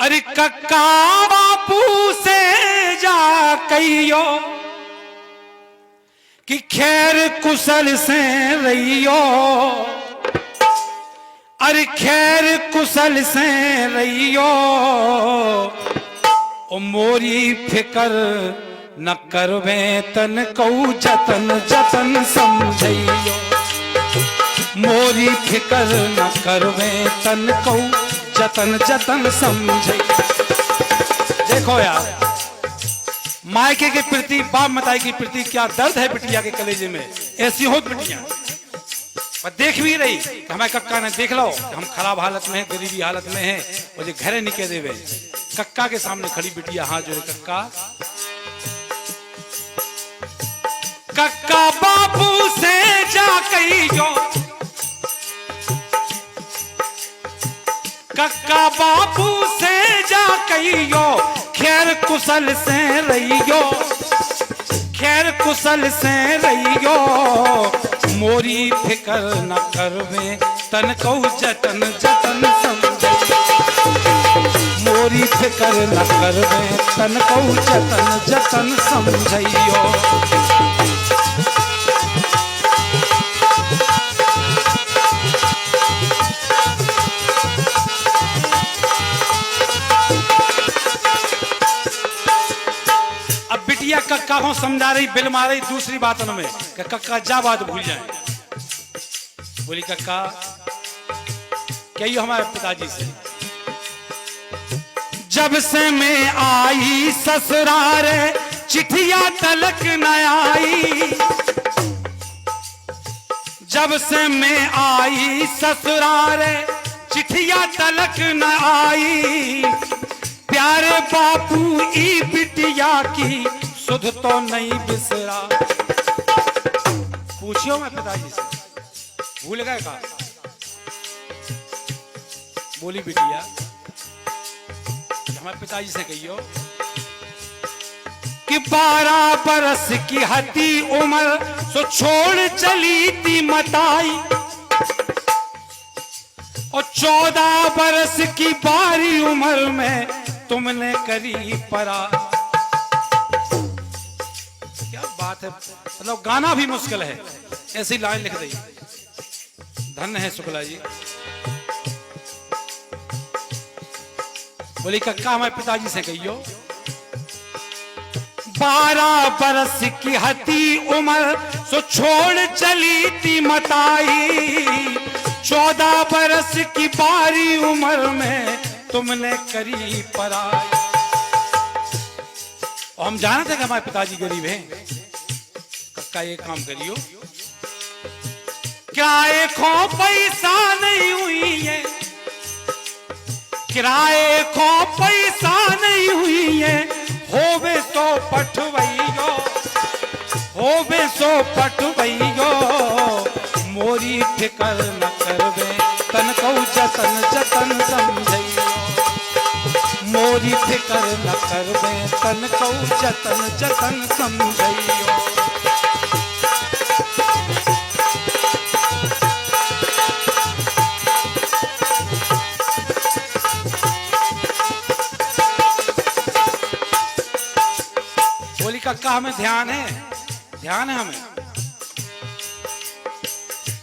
अरे कक्का बापू से जा कहियो कि खैर कुशल से रहियो, अरे खैर कुशल से रहियो, ओ मोरी फिकर न करवे तन कऊ जतन जतन समझियो, मोरी फिकर न करवे तन कऊ जतन जतन समझियो। देखो यार, मायके के प्रति, बाप मताई के प्रति क्या दर्द है बिटिया के कलेजे में। ऐसी हो बिटिया पर देख भी रही कि हमारे कक्का ने देख लो हम खराब हालत में है, गरीबी हालत में है, मुझे घरे निकल देवे। कक्का के सामने खड़ी बिटिया हाथ जोड़े, कक्का कक्का बापू से जा कहियो, कक्का बापू से जा कहियो, खैर कुशल से रहियो, खैर कुशल से रहियो, मोरी फिकर न करवे तन कऊ जतन जतन समझियो, मोरी फिकर न करवे तन कऊ जतन जतन समझियो। कक्का को समझा रही, बिल मार रही दूसरी बातों में कि कक्का जा बात भूल जाए। बोली कक्का कहियो हमारे पिताजी से, जब से मैं आई ससुराल चिट्ठिया तलक न आई, जब से मैं आई ससुराल चिट्ठिया तलक न आई, प्यारे बापू ई बिटिया की सुध तो नहीं बिसरा। पूछियो मैं पिताजी से, भूल गए का? बोली बिटिया हमारे पिताजी से कहियो कि 12 बरस की हती उम्र सो छोड़ चली थी मताई, और 14 बरस की बारी उम्र में तुमने करी परा। क्या बात है, मतलब गाना भी मुश्किल है, ऐसी लाइन लिख दी। धन्य है शुक्ला जी। बोली कक्का हमारे पिताजी से कहियो 12 बरस की हती उम्र सो छोड़ चली थी मताई, 14 बरस की बारी उम्र में तुमने करी पराई। और हम जानते कि हमारे पिताजी गरीब हैं। कक्का ये काम करियो, किराए को पैसा नहीं हुई है, किराए को पैसा नहीं हुई है, होवे सो पठवैयो, होवे सो पठवैयो, मोरी फिकर न करवे तन कऊ जतन जतन समझियो, मोरी फिकर न करवे तन कऊ जतन जतन समझियो। बोली कक्का हमें ध्यान है, ध्यान है हमें।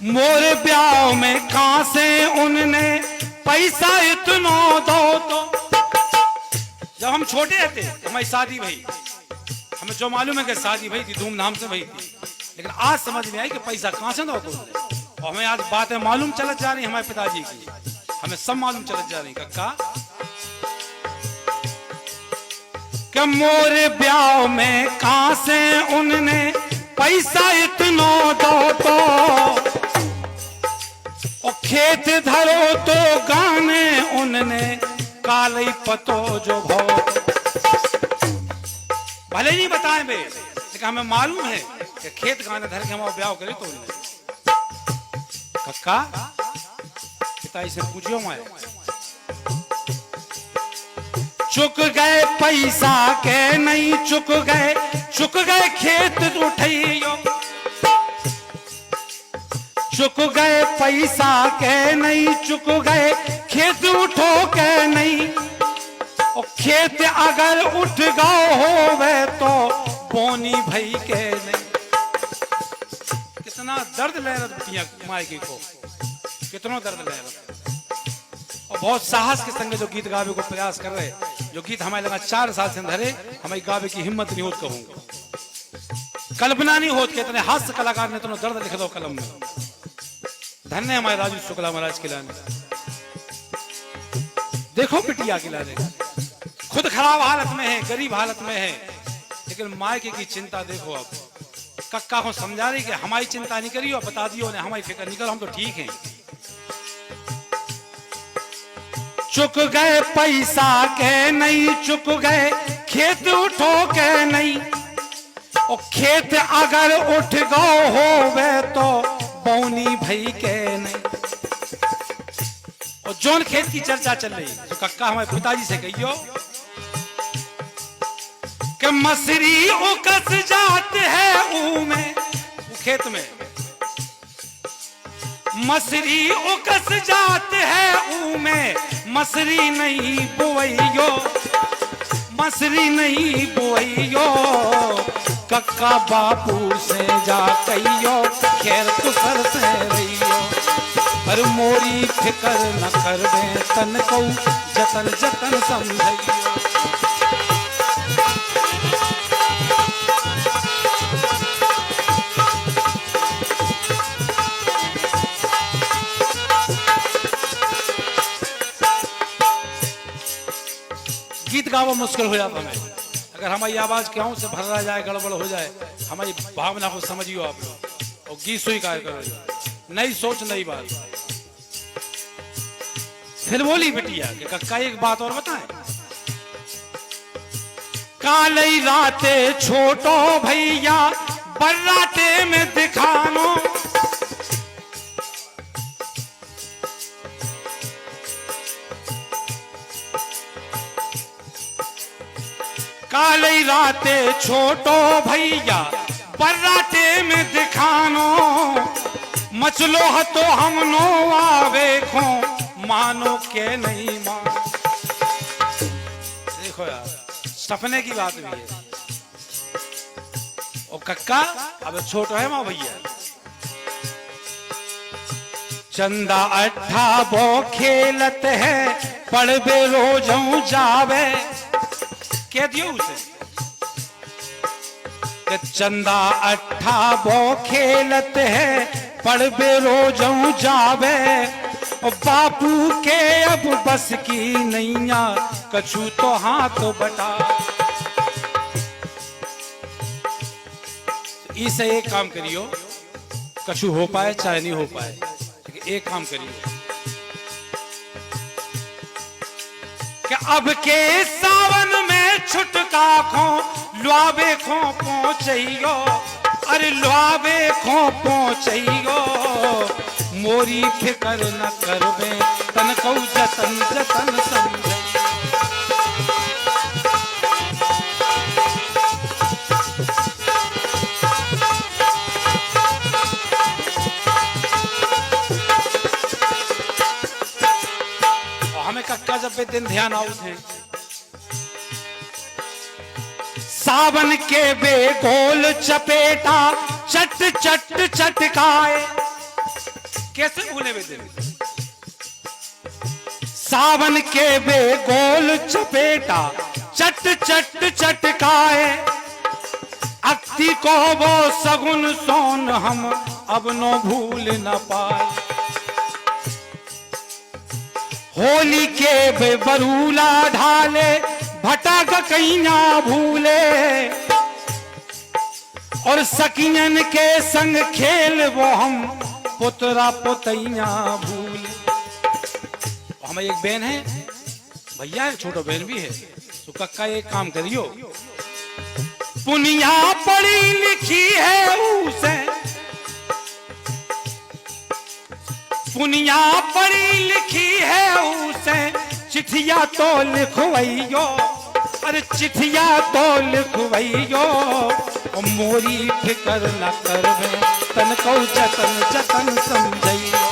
मोरे ब्याह में कहां से उनने पैसा इतना दो, तो जब हम छोटे थे हमारी शादी भई, हमें जो मालूम है कि शादी भई थी, धूमधाम से भई थी, लेकिन आज समझ में आई कि पैसा कहां से दो, तो और हमें आज बातें मालूम चलत जा रही हमारे पिताजी की, हमें सब मालूम चलत जा रही। कक्का कि मोरे ब्याह में कहां से उनने पैसा इतना दो, तो और खेत धरो तो गाने उनने काली पतो जो भो। भले नहीं बताए बे, लेकिन हमें मालूम है कि खेत गाने धर के हम ब्याह करे तो उनने। कक्का पिताजी से पूछियो मैं, चुक गए पैसा के नहीं चुक गए खेत उठैयो, चुक गए पैसा के नहीं चुक गए खेत उठो के नहीं, खेत अगर उठ गाओ होवे तो बोनी भई के नहीं। कितना दर्द ले रहा मायके को, कितना दर्द ले रहा, और बहुत साहस के संग जो गीत गावे को प्रयास कर रहे, जो गीत हमारे लगा 4 साल से धरे, हमारी गावे की हिम्मत नहीं होत, कहूंगा कल्पना नहीं होत, कितने हास्य कलाकार ने इतना दर्द लिख दो कलम में। धन्य हमारे राजू शुक्ला महाराज के लाने, देखो बिटिया के लाने, खुद खराब हालत में है, गरीब हालत में है, लेकिन मायके की चिंता देखो। अब कक्का को समझा रही कि हमारी चिंता नहीं करियो, बता दियो ने हमारी फिक्र नहीं करो, हम तो ठीक हैं। चुक गए पैसा के नहीं, चुक गए खेत उठो के नहीं, और खेत अगर उठ गो होवे तो बौनी भई के नहीं। और जोन खेत की चर्चा चल रही, जो कक्का हमारे पिताजी से कहियो कि मसरी उकस जाते है ऊ में, खेत में मसरी उकस जाते है ऊ में, मसरी नहीं बुवैयो, मसरी नहीं बुवैयो, कक्का बापू से जा कहियो खैर कुशल से रहियो। पर मोरी फिकर न करवे तन को जतन जतन समझियो। गीत गावा मुश्किल हो जाता है अगर हमारी आवाज क्यों से भर जाए, गड़बड़ हो जाए, हमारी भावना को समझियो आप लोग, और गीत स्वीकार करो, नई सोच नई बात। फिर बोली बिटिया कि कक्का एक बात और बताएं, काली राते छोटो भैया बर्राटे में दिखानो, काली राते छोटो भैया बर्राटे में दिखानो, मचलो हतो हम नो आवे खो मानो के नहीं मान। देखो यार सपने की बात भी है, और कक्का अब छोटो है माँ भैया। चंदा अट्ठा वो खेलत है पड़बे रोजों जावे, कह दियो उसे कि चंदा अट्ठा वो खेलत है पड़बे रोजों जावे, और बापू के अब बस की नैया कछु तो हाथ बटा। इसे एक काम करियो, कछु हो पाए चाहे नहीं हो पाए, लेकिन एक काम करियो कि अब के सावन में छुटका खो लुआवे खो पहुंचइयो, अरे लुआवे खो पहुंचइयो, मोरी फिकर न करवे तन को जतन जतन समझे। हमें कक्का जब दिन ध्यान आउत है, सावन के बेगोल चपेटा चट चट चटकाए, कैसे भूले वे दिन, सावन के बेगोल चपेटा चट चट चटकाए, अक्ति को वो सगुन सोन हम अब नो भूल न पाए। होली के बरूला ढाले भटा गकैया भूले, और सकियन के संग खेल वो हम पुतरा पुतैया भूले। हमारी एक बहन है भैया, एक छोटा बहन भी है, तो कक्का एक काम करियो, पुनिया पढ़ी लिखी है उसे, पुनिया पढ़ी लिखी है उसे, चिट्ठिया तो लिखवैयो, अरे चिट्ठिया तो लिखवैयो, और मोरी फिकर न करवे तन को जतन जतन समझइयो।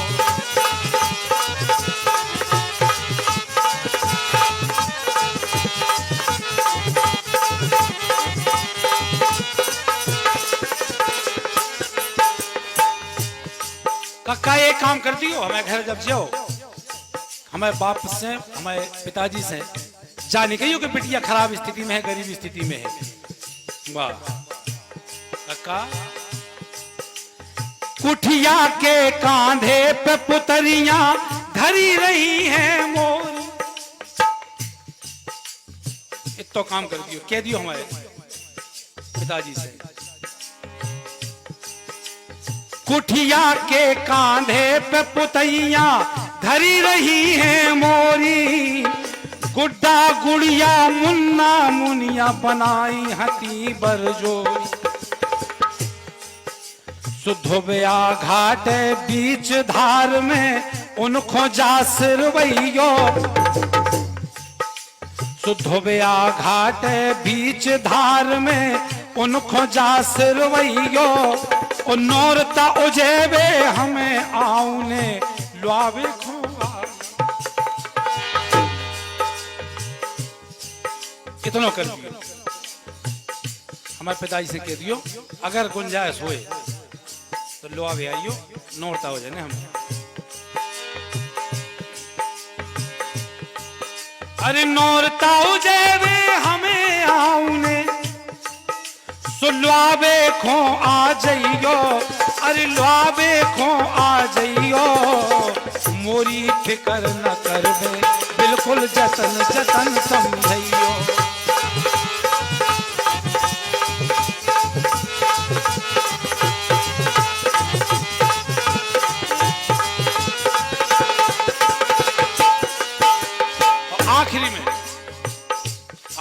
एक काम करती हो, हमें घर जब जाओ हमें बाप से हमें पिताजी से जाने कहियो कि बिटिया खराब स्थिति में है, गरीब स्थिति में है। वाह काका। कुठिया के कांधे पे पुतरियां धरी रही हैं मोर। इतो काम कर दियो, कह दियो हमारे पिताजी से। कुठिया के कांधे पे पुतैया धरी रही हैं मोरी। गुड्डा गुड़िया मुन्ना मुनिया बनाई हती बरजोरी। सुधोबया घाट बीच धार में उनको जा सिरवैयो। सुधोबया घाट बीच धार में उनको जा सिरवैयो। ओ नौरता उजेबे हमें आउने लुआवे खोआ। कितनों कर दियो, हमारे पिताजी से कह दियो अगर गुंजाइश होए तो लुआवे आइयो, नौरता हो जाए हम। अरे नौरता उजेबे हमें आउने लुआवे खो आ जाइयो। अरे लुआवे खो आ जाइयो। मोरी फिकर न करबे बिल्कुल जतन जतन समझइयो।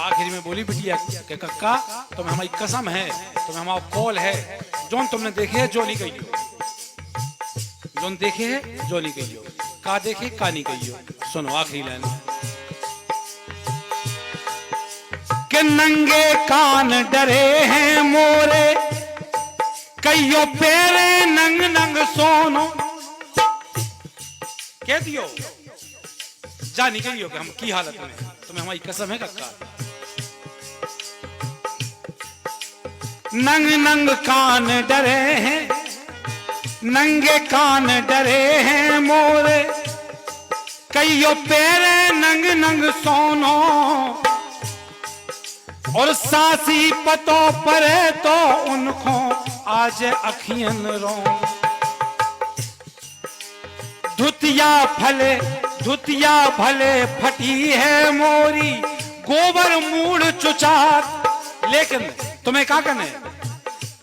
आखिरी में बोली बिटिया के कक्का तुम्हें हमारी कसम है, तुम्हें हमारा कॉल है, जोन तुमने देखे है जो नहीं कहियो। जोन देखे है जो नहीं कहियो, का देखे का नहीं कहियो। सुनो आखिरी लाइन के नंगे कान डरे हैं मोरे कहियो पेरे नंग नंग सोनो। कह दियो जा नहीं कहियो कि हम की हालत में, तुम्हें हमारी कसम है कक्का। नंग नंग कान डरे हैं, नंगे कान डरे हैं मोरे कईयो पेरे नंग नंग सोनो। और सासी पतो परे तो उनको आज अखियन रो। धुतिया भले फटी है मोरी गोबर मूड चुचात। लेकिन तुम्हें क्या करना है,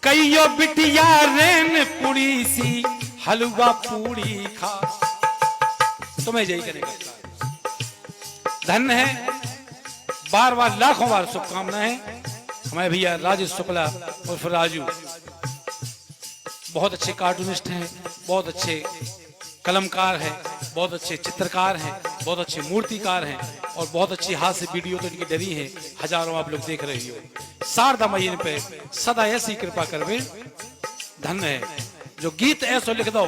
कईयो बिटिया रेन पूरी सी हलवा पूरी खा। तुम्हें यही करने का धन्य है। बार बार लाखों बार शुभकामनाएं। हमारे भैया राजेश शुक्ला उर्फ राजू बहुत अच्छे कार्टूनिस्ट हैं, बहुत अच्छे कलमकार हैं, बहुत अच्छे चित्रकार हैं, बहुत अच्छे मूर्तिकार हैं और बहुत अच्छी हाथ से वीडियो तो इनकी डरी है। हजारों आप लोग देख रही हो। शारदा महीने पे सदा ऐसी कृपा करवे। धन्य है जो गीत ऐसो लिख दो।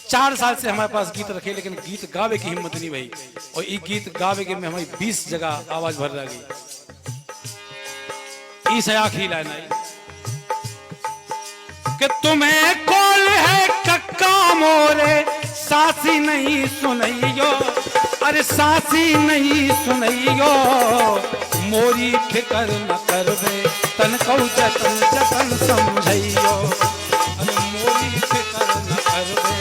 4 साल से हमारे पास गीत रखे लेकिन गीत गावे की हिम्मत नहीं भाई। और ये गीत गावे के में हमारी 20 जगह आवाज भर रही। इस आखिरी लाइन आई कि तुम्हें कॉल है कक्का मोरे सासी नहीं सुनइयो। अरे सासी नहीं सुनइयो। मोरी फिकर न करवे तन को जतन जतन समझइयो। अरे मोरी फिकर न करवे।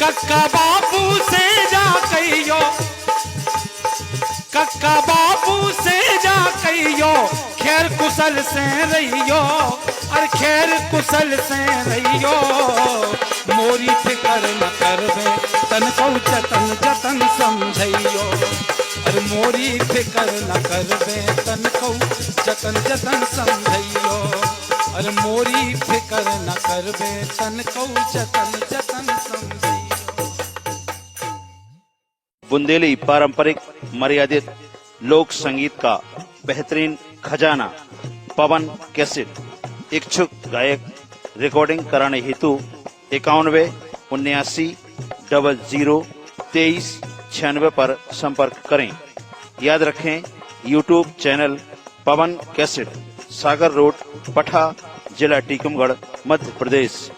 कक्का बापू से जा कहियो, कक्का बापू से जा कहियो खैर कुशल से रहियो। अरे खैर कुशल से रहियो। मोरी फिकर न करवे तन को जतन जतन समझइयो। अरे मोरी फिकर न करवे तन को जतन जतन समझइयो। अरे मोरी फिकर न करवे तन को जतन जतन समझइयो। बुंदेली पारंपरिक मर्यादित लोक संगीत का बेहतरीन खजाना पवन कैसेट। इच्छुक गायक रिकॉर्डिंग कराने हेतु 91 79 00 23 96 पर संपर्क करें। याद रखें यूट्यूब चैनल पवन कैसेट, सागर रोड, पठा, जिला टीकमगढ़, मध्य प्रदेश।